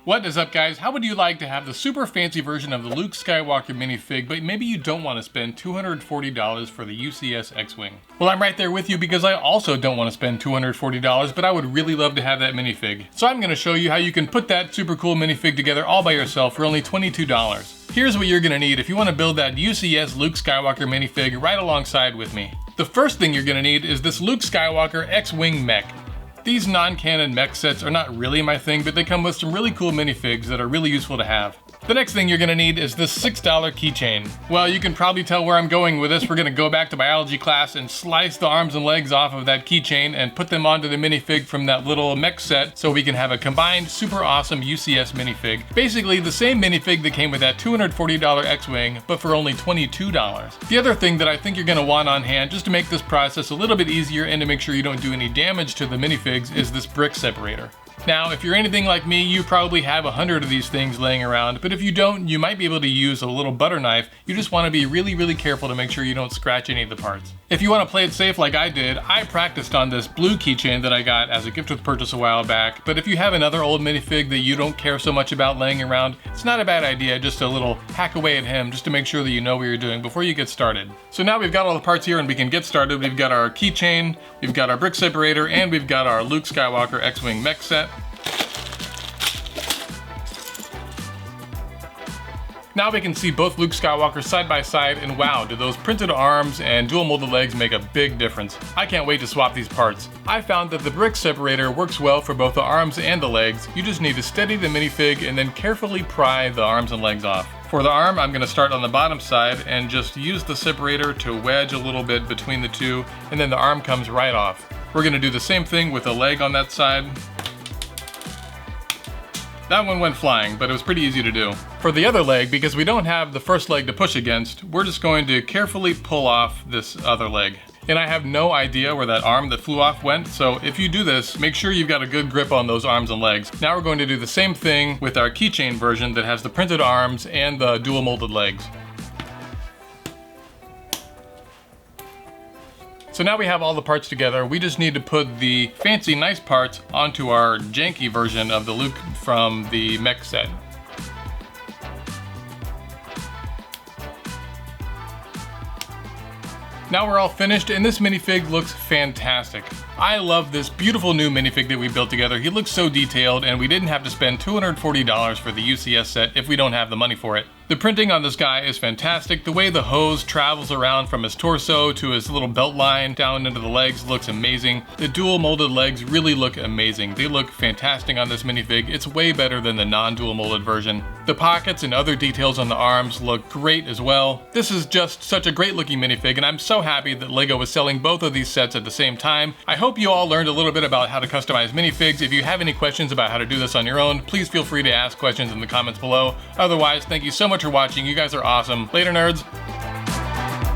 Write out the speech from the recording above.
What is up, guys? How would you like to have the super fancy version of the Luke Skywalker minifig, but maybe you don't want to spend $240 for the UCS X-Wing? Well, I'm right there with you because I also don't want to spend $240, but I would really love to have that minifig. So I'm going to show you how you can put that super cool minifig together all by yourself for only $22. Here's what you're going to need if you want to build that UCS Luke Skywalker minifig right alongside with me. The first thing you're going to need is this Luke Skywalker X-Wing mech. These non-canon mech sets are not really my thing, but they come with some really cool minifigs that are really useful to have. The next thing you're gonna need is this $6 keychain. Well, you can probably tell where I'm going with this. We're gonna go back to biology class and slice the arms and legs off of that keychain and put them onto the minifig from that little mech set so we can have a combined super awesome UCS minifig. Basically the same minifig that came with that $240 X-Wing, but for only $22. The other thing that I think you're gonna want on hand, just to make this process a little bit easier and to make sure you don't do any damage to the minifigs, is this brick separator. Now, if you're anything like me, you probably have 100 of these things laying around, but if you don't, you might be able to use a little butter knife. You just want to be really careful to make sure you don't scratch any of the parts. If you want to play it safe like I did, I practiced on this blue keychain that I got as a gift with purchase a while back, but if you have another old minifig that you don't care so much about laying around, it's not a bad idea, just a little hack away at him just to make sure that you know what you're doing before you get started. So now we've got all the parts here and we can get started. We've got our keychain, we've got our brick separator, and we've got our Luke Skywalker X-Wing mech set. Now we can see both Luke Skywalker side by side, and wow, do those printed arms and dual molded legs make a big difference. I can't wait to swap these parts. I found that the brick separator works well for both the arms and the legs. You just need to steady the minifig and then carefully pry the arms and legs off. For the arm, I'm going to start on the bottom side and just use the separator to wedge a little bit between the two, and then the arm comes right off. We're going to do the same thing with the leg on that side. That one went flying, but it was pretty easy to do. For the other leg, because we don't have the first leg to push against, we're just going to carefully pull off this other leg. And I have no idea where that arm that flew off went, so if you do this, make sure you've got a good grip on those arms and legs. Now we're going to do the same thing with our keychain version that has the printed arms and the dual molded legs. So now we have all the parts together. We just need to put the fancy nice parts onto our janky version of the Luke from the mech set. Now we're all finished and this minifig looks fantastic. I love this beautiful new minifig that we built together. He looks so detailed and we didn't have to spend $240 for the UCS set if we don't have the money for it. The printing on this guy is fantastic. The way the hose travels around from his torso to his little belt line down into the legs looks amazing. The dual molded legs really look amazing. They look fantastic on this minifig. It's way better than the non-dual molded version. The pockets and other details on the arms look great as well. This is just such a great looking minifig and I'm so happy that LEGO is selling both of these sets at the same time. I hope you all learned a little bit about how to customize minifigs. If you have any questions about how to do this on your own, please feel free to ask questions in the comments below. Otherwise, thank you so much for watching. You guys are awesome. Later, nerds.